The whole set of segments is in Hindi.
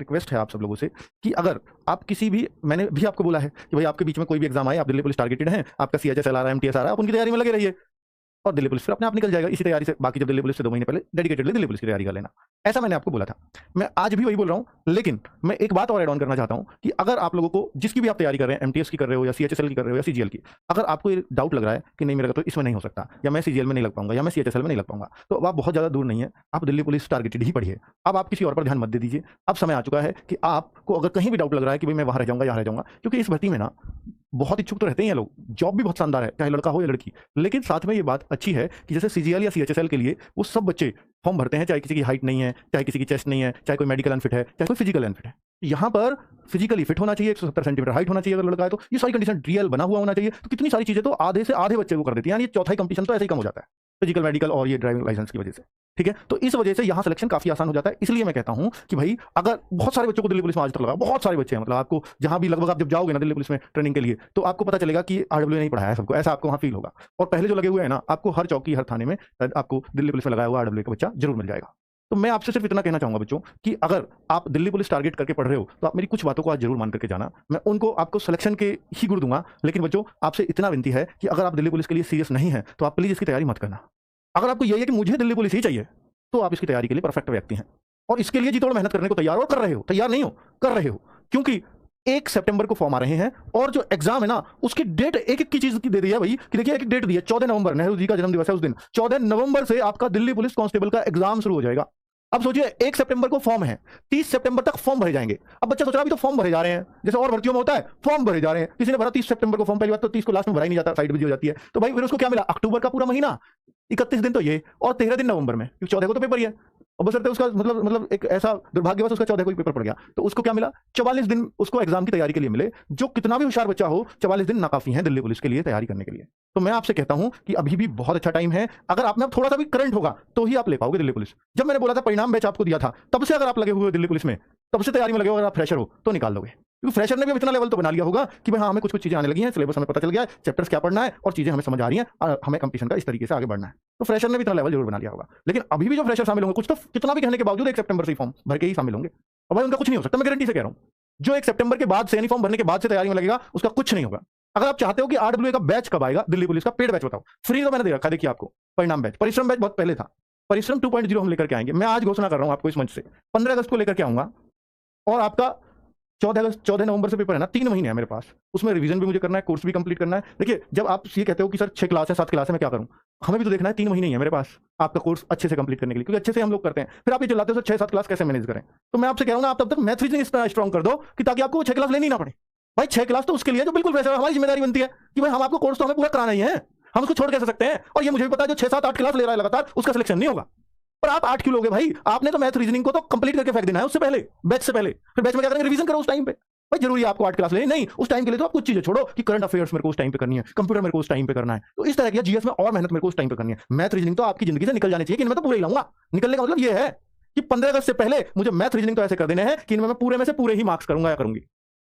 रिक्वेस्ट है आप सब लोगों से कि अगर आप किसी भी, मैंने भी आपको बोला है कि भाई आपके बीच में कोई भी एग्जाम आए, आप दिल्ली पुलिस टारगेटेड हैं, आपका सीएचएसएल आ रहा है, एमटीएस आ रहा है, आप उनकी तैयारी में लगे रहिए और दिल्ली पुलिस फिर अपने आप निकल जाएगा इसी तैयारी से। बाकी जब दिल्ली पुलिस से 2 महीने पहले डेडिकेटेडली दिल्ली पुलिस की तैयारी कर लेना, ऐसा मैंने आपको बोला था। मैं आज भी वही बोल रहा हूं, लेकिन मैं एक बात और ऐड ऑन करना चाहता हूं कि अगर आप लोगों को जिसकी भी आप तैयारी कर रहे हैं, एमटीएस की कर रहे हो या सीएचएसएल की कर रहे हो या सीजीएल की, अगर आपको ये डाउट लग रहा है कि नहीं मेरा तो इसमें नहीं हो सकता, या मैं सीजीएल में नहीं लग पाऊंगा, या मैं सीएचएसएल में नहीं लग पाऊंगा, तो आप बहुत ज्यादा दूर नहीं है, आप दिल्ली पुलिस टारगेटेड ही पढ़िए। अब आप किसी और पर ध्यान मत दे दीजिए। अब समय आ चुका है कि आपको अगर कहीं भी डाउट लग रहा है कि भाई मैं वहां रह जाऊंगा, यहाँ रह जाऊंगा, क्योंकि इस भर्ती में ना बहुत इच्छुक तो रहते हैं लोग, जॉब भी बहुत शानदार है चाहे लड़का हो या लड़की, लेकिन साथ में ये बात अच्छी है कि जैसे सीजीएल या सीएचएसएल के लिए वो सब बच्चे फॉर्म भरते हैं, चाहे किसी की हाइट नहीं है, चाहे किसी की चेस्ट नहीं है, चाहे कोई मेडिकल अनफिट है, चाहे कोई फिजिकल अनफिट है। यहाँ पर फिजिकली फिट होना चाहिए, 170 सेंटीमीटर हाइट होना चाहिए अगर लड़का है तो, ये सारी कंडीशन रियल बना हुआ होना चाहिए। तो कितनी सारी चीजें तो आधे से आधे बच्चे को कर देती है, यानी चौथाई कंपटीशन तो ऐसे ही कम हो जाता है फिजिकल, मेडिकल और ये ड्राइविंग लाइसेंस की वजह से। ठीक है, तो इस वजह से यहाँ सिलेक्शन काफी आसान हो जाता है। इसलिए मैं कहता हूं कि भाई अगर बहुत सारे बच्चों को दिल्ली पुलिस में आज तक लगा, बहुत सारे बच्चे हैं, मतलब आपको जहां भी लगभग आप जब जाओगे ना दिल्ली पुलिस में ट्रेनिंग के लिए, तो आपको पता चलेगा कि आरडब्ल्यू नहीं पढ़ाया है सबको, ऐसा आपको वहां फील होगा। और पहले जो लगे हुए हैं ना, आपको हर चौकी हर थाने में आपको दिल्ली पुलिस में लगाया हुआ आरडब्ल्यू का बच्चा जरूर मिल जाएगा। तो मैं आपसे सिर्फ इतना कहना चाहूंगा बच्चों कि अगर आप दिल्ली पुलिस टारगेट करके पढ़ रहे हो तो आप मेरी कुछ बातों को आज जरूर मान करके जाना, मैं उनको आपको सिलेक्शन के ही गुण दूंगा। लेकिन बच्चों आपसे इतना विनती है कि अगर आप दिल्ली पुलिस के लिए सीरियस नहीं है तो आप प्लीज इसकी तैयारी मत करना। अगर आपको यही है कि मुझे दिल्ली पुलिस ही चाहिए तो आप इसकी तैयारी के लिए परफेक्ट व्यक्ति हैं और इसके लिए जी तोड़ मेहनत करने को तैयार हो, कर रहे हो, तैयार नहीं हो, कर रहे हो, क्योंकि 1 सितंबर को फॉर्म आ रहे हैं और जो एग्जाम है ना उसकी डेट एक एक की चीज की दे दी है भाई, कि देखिए एक एक डेट दी है, 14 नवंबर नेहरू जी का जन्मदिवस है उस दिन, 14 नवंबर से आपका दिल्ली पुलिस कांस्टेबल का एग्जाम शुरू हो जाएगा। अब सोचिए 1 सितंबर को फॉर्म है, 30 सितंबर तक फॉर्म भरे जाएंगे। अब बच्चा सोच रहा अभी तो फॉर्म भरे जा रहे हैं, जैसे और भर्तियों में होता है फॉर्म भरे जा रहे हैं, किसी ने भरा 30 सितंबर को फॉर्म, पहली बात तो 30 को लास्ट में भरा ही नहीं जाता, साइड बिजी हो जाती है, तो भाई फिर उसको क्या मिला, अक्टूबर का पूरा महीना, 31 दिन तो ये और 13 दिन नवंबर में, क्योंकि 14 को तो पेपर ही है। और बस उसका मतलब एक ऐसा दुर्भाग्यवश उसका 14 को ही पेपर पड़ गया, तो उसको क्या मिला, 44 दिन उसको एग्जाम की तैयारी के लिए मिले। जो कितना भी होशियार बच्चा हो, 44 दिन नाकाफी है दिल्ली पुलिस के लिए तैयारी करने के लिए। तो मैं आपसे कहता हूं कि अभी भी बहुत अच्छा टाइम है, अगर आप में थोड़ा सा भी करंट होगा तो ही आप ले पाओगे दिल्ली पुलिस। जब मैंने बोला था परिणाम बैच आपको दिया था, तब से अगर आप लगे हुए हो दिल्ली पुलिस में, तब से तैयारी में लगे हो, अगर आप फ्रेशर हो तो निकाल लोगे, क्योंकि फ्रेशर ने भी इतना लेवल तो बना लिया होगा कि भाई हाँ हमें कुछ चीजें आने लगी हैं, सिलेबस हमें पता चल गया है, चैप्टर्स क्या पढ़ना है और चीजें हमें समझ आ रही हैं, हमें कंपटीशन का इस तरीके से आगे बढ़ना है, तो फ्रेशर ने भी इतना लेवल जरूर बना लिया होगा। लेकिन अभी भी जो फ्रेशर शामिल होंगे, कुछ तो कितना भी कहने के बावजूद 1 सितंबर से फॉर्म भर के ही शामिल होंगे, और भाई उनका कुछ नहीं हो सकता, मैं गारंटी से कह रहा हूं। जो 1 सितंबर के बाद से यानी फॉर्म भरने के बाद से तैयारी में लगेगा उसका कुछ नहीं होगा। अगर आप चाहते हो कि आरडब्ल्यू का बैच कब आएगा दिल्ली पुलिस का पेड बैच, बताओ, फ्री तो मैंने दे रखा, देखिए आपको परिणाम बैच, परिश्रम बैच बहुत पहले था, परिश्रम 2.0 हम लेकर के आएंगे। मैं आज घोषणा कर रहा हूं आपको इस मंच से, 15 अगस्त को लेकर के आऊंगा और आपका 14 नवंबर से पेपर है ना, 3 महीने है मेरे पास, उसमें रिवीजन भी मुझे करना है, कोर्स भी कंप्लीट करना है। देखिए जब आप ये कहते हो कि सर 6 क्लास है 7 क्लास है मैं क्या करूं, हमें भी तो देखना है, 3 महीने ही है मेरे पास आपका कोर्स अच्छे से कंप्लीट करने के लिए, क्योंकि अच्छे से हम लोग करते हैं। फिर आप ये चलाते हो 6-7 क्लास कैसे मैनेज करें, तो मैं आपसे कह रहा हूं ना, आप तब तक मैथ रीजनिंग इस तरह स्ट्रॉन्ग कर दो कि ताकि आपको 6 क्लास लेनी ना पड़े। भाई 6 क्लास तो उसके लिए जो बिल्कुल वैसे हमारी जिम्मेदारी बनती है कि भाई हम आपको कोर्स तो हमें पूरा कराना ही है, हम उसको छोड़ कैसे सकते हैं। और ये मुझे भी पता है जो 6-7-8 क्लास ले रहा है लगातार उसका सिलेक्शन नहीं होगा, पर आप 8 क्यों लोगे भाई, आपने तो मैथ रीजनिंग को तो कंप्लीट करके फेंक देना है उससे पहले, बैच से पहले। फिर बैच में क्या करेंगे, रिवीजन करो उस टाइम पे। भाई जरूरी है आपको 8 क्लास ले, नहीं उस टाइम के लिए तो आप कुछ चीजें छोड़ो कि करंट अफेयर्स मेरे को उस टाइम पे करनी है, कंप्यूटर मेरे को उस टाइम पे करना है, तो इस तरह की जीएस में और मेहनत मेरे को उस टाइम पे करनी है। मैथ रीजनिंग तो आपकी जिंदगी से निकल जानी चाहिए कि इनमें तो पूरे ही लाऊंगा। निकलने का मतलब ये है कि 15 अगस्त से पहले मुझे मैथ रीजनिंग तो ऐसे कर देने हैं कि इनमें मैं पूरे में से पूरे ही मार्क्स करूंगा या करूंगी,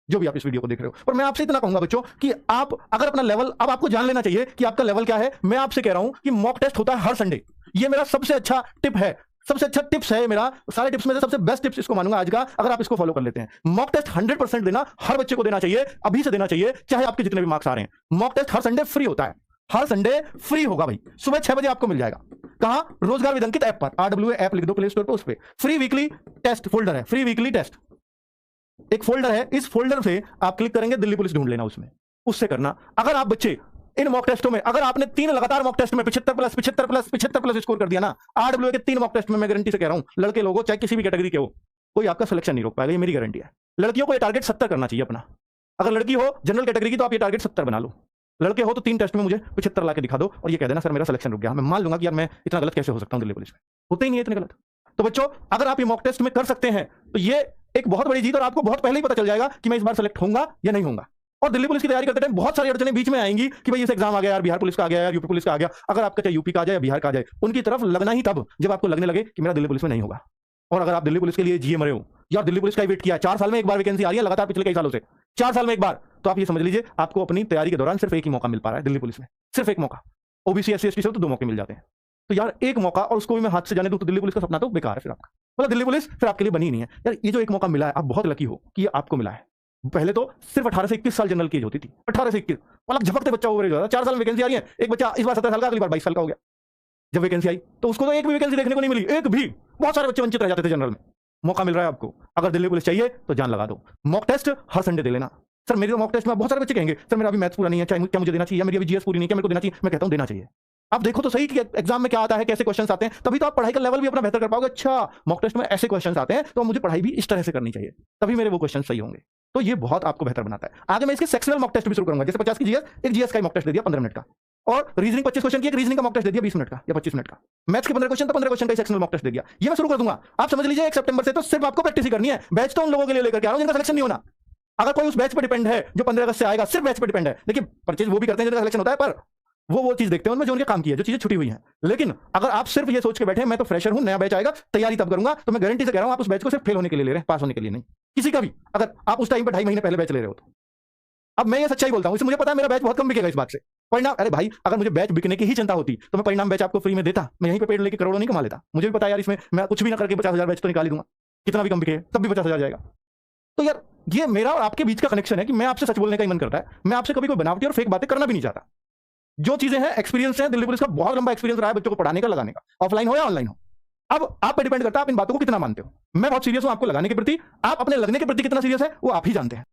जो भी आप इस वीडियो को देख रहे हो। पर मैं आपसे इतना कहूंगा बच्चों कि आप अगर अपना लेवल, अब आपको जान लेना चाहिए कि आपका लेवल क्या है। मैं आपसे कह रहा हूं कि मॉक टेस्ट होता है हर संडे, ये मेरा सबसे अच्छा टिप है, सबसे अच्छा टिप्स है मेरा, सारे टिप्स में से सबसे बेस्ट टिप्स इसको मानूंगा आज का, अगर आप इसको फॉलो कर लेते हैं। मॉक टेस्ट 100% देना हर बच्चे को देना चाहिए, अभी से देना चाहिए, चाहे आपके जितने भी मार्क्स आ रहे हैं। मॉक टेस्ट हर संडे फ्री होता है, हर संडे फ्री होगा भाई, सुबह 6 बजे आपको मिल जाएगा। कहां, रोजगार विदंकित ऐप पर, आरडब्ल्यू ऐप लिख दो प्ले स्टोर पर, उस पर फ्री वीकली टेस्ट फोल्डर है, फ्री वीकली टेस्ट एक फोल्डर है, इस फोल्डर से आप क्लिक करेंगे, दिल्ली पुलिस ढूंढ लेना उसमें, उससे करना। अगर आप बच्चे इन मॉक टेस्टों में, अगर आपने 3 लगातार मॉक टेस्ट में 75 प्लस स्कोर कर दिया ना, आरडब्ल्यू के 3 मॉक टेस्ट में, मैं गारंटी से कह रहा हूं, लड़के लोगों चाहे किसी भी कैटेगरी के हो, कोई आपका सिलेक्शन नहीं रोक पाएगा, ये मेरी गारंटी है। लड़कियों को ये टारगेट 70 करना चाहिए अपना, अगर लड़की हो जनरल कैटेगरी की तो आप ये टारगेट 70 बना लो, लड़के हो तो 3 टेस्ट में मुझे 75 ला के दिखा दो और ये कह देना सर मेरा सिलेक्शन रुक गया। मैं मान लूंगा कि यार मैं इतना गलत कैसे हो सकता हूं दिल्ली पुलिस में, होते ही नहीं है इतने गलत। तो बच्चों अगर आप ये मॉक टेस्ट में कर सकते हैं तो ये एक बहुत बड़ी जीत, और आपको बहुत पहले ही पता चल जाएगा कि मैं इस बार सेलेक्ट होऊंगा या नहीं होऊंगा। और दिल्ली पुलिस की तैयारी करते टाइम बहुत सारी अड़चनें बीच में आएंगी कि भाई इस एग्जाम आ गया यार, बिहार पुलिस का आ गया यार, यूपी पुलिस का आ गया। अगर आपका चाहे यूपी का आ जाए या बिहार का आ जाए, उनकी तरफ लगना ही तब जब आपको लगने लगे कि मेरा दिल्ली पुलिस में नहीं होगा। और अगर आप दिल्ली पुलिस के लिए जीए मरे हो, यार दिल्ली पुलिस का वेट किया, 4 साल में एक बार वैकेंसी आ रही है लगातार पिछले कई सालों से, 4 साल में एक बार, तो आप ये समझ लीजिए आपको अपनी तैयारी के दौरान सिर्फ एक ही मौका मिल पा रहा है दिल्ली पुलिस में, सिर्फ एक मौका। ओबीसी SC ST से तो 2 मौके मिल जाते हैं, तो यार एक मौका और उसको भी मैं हाथ से जाने दूं तो दिल्ली पुलिस का सपना तो बेकार है फिर आपका। मतलब दिल्ली पुलिस फिर आपके लिए बनी ही नहीं है यार। ये जो एक मौका मिला है, आप बहुत लकी हो कि ये आपको मिला है। पहले तो सिर्फ 18 से 21 साल जनरल की एज होती थी, 18 से 21 पलक झपकते बच्चा ओवर एज हो रहा था। 4 साल में वैकेंसी आ रही है, एक बच्चा इस बार 17 साल का, अगली बार 22 साल का हो गया। जब वैकेंसी आई तो उसको तो एक भी वैकेंसी देखने को नहीं मिली, एक भी। बहुत सारे बच्चे वंचित रह जाते थे जनरल में। मौका मिल रहा है आपको, अगर दिल्ली पुलिस चाहिए तो जान लगा दो। मॉक टेस्ट हर संडे दे लेना। सर मेरे मॉक टेस्ट में बहुत सारे बच्चे कहेंगे सर मेरा अभी मैथ्स पूरा नहीं है, क्या मुझे देना चाहिए, या मेरी अभी जीएस पूरी नहीं है, क्या मेरे को देना चाहिए? मैं कहता हूं देना चाहिए। आप देखो तो सही कि एग्जाम में क्या आता है, कैसे क्वेश्चंस आते हैं, तभी तो आप पढ़ाई का लेवल भी अपना बेहतर कर पाओगे। अच्छा मॉक टेस्ट में ऐसे क्वेश्चंस आते हैं तो मुझे पढ़ाई भी इस तरह से करनी चाहिए, तभी मेरे वो क्वेश्चन सही होंगे। तो ये बहुत आपको बेहतर बनाता है। आगे मैं इसके सेक्शनल मॉक टेस्ट भी शुरू करूंगा। जैसे 50 की जीएस, एक जीएस का मॉक टेस्ट दे दिया 15 मिनट का, और रीजनिंग 25 क्वेश्चन की एक रीजनिंग का मॉक टेस्ट दे दिया 20 मिनट का या 25 मिनट का। मैथ्स के 15 क्वेश्चन तो 15 क्वेश्चन का सेक्शनल मॉक टेस्ट दे दिया। ये मैं शुरू कर दूंगा। आप समझ लीजिए 1 सितंबर से तो सिर्फ आपको प्रैक्टिस ही करनी है। बैच तो उन लोगों के लिए लेकर के आ रहा हूं जिनका सिलेक्शन नहीं होना। अगर कोई उस बैच पर डिपेंड है जो 15 अगस्त से आएगा, सिर्फ बैच पर डिपेंड है। देखिए परचेज वो भी करते हैं जिनका सिलेक्शन होता है, पर वो चीज देखते हैं उनमें जो उनके काम की है, जो चीजें छुटी हुई हैं। लेकिन अगर आप सिर्फ ये सोच के बैठे मैं तो फ्रेशर हूं, नया बैच आएगा, तैयारी तब करूंगा, तो मैं गारंटी से कह रहा हूं आप उस बैच को सिर्फ फेल होने के लिए ले रहे हैं, पास होने के लिए नहीं। किसी का भी अगर आप उस टाइम पर 2.5 महीने पहले बैच ले रहे हो तो। अब मैं ये सच्चाई बोलता हूं, इससे मुझे पता है मेरा बैच बहुत कम बिकेगा इस बात से। परिणाम, अरे भाई अगर मुझे बैच बिकने की ही चिंता होती तो मैं परिणाम बैच आपको फ्री में देता, मैं यहीं पे पेड़ लेके करोड़ों नहीं कमा लेता। मुझे भी पता है यार इसमें मैं कुछ भी ना करके 50,000 बैच तो निकाल ही दूंगा, कितना भी कम बिके तब भी 50,000 जाएगा। तो यार ये मेरा और आपके बीच का कनेक्शन है कि मैं आपसे सच बोलने का ही मन करता है। मैं आपसे कभी कोई बनावटी और फेक बातें करना भी नहीं चाहता। जो चीजें हैं एक्सपीरियंस है, दिल्ली पुलिस का बहुत लंबा एक्सपीरियंस रहा है बच्चों को पढ़ाने का, लगाने का, ऑफलाइन हो या ऑनलाइन हो। अब आप पे डिपेंड करता है आप इन बातों को कितना मानते हो। मैं बहुत सीरियस हूं आपको लगाने के प्रति, आप अपने लगने के प्रति कितना सीरियस है वो आप ही जानते हैं।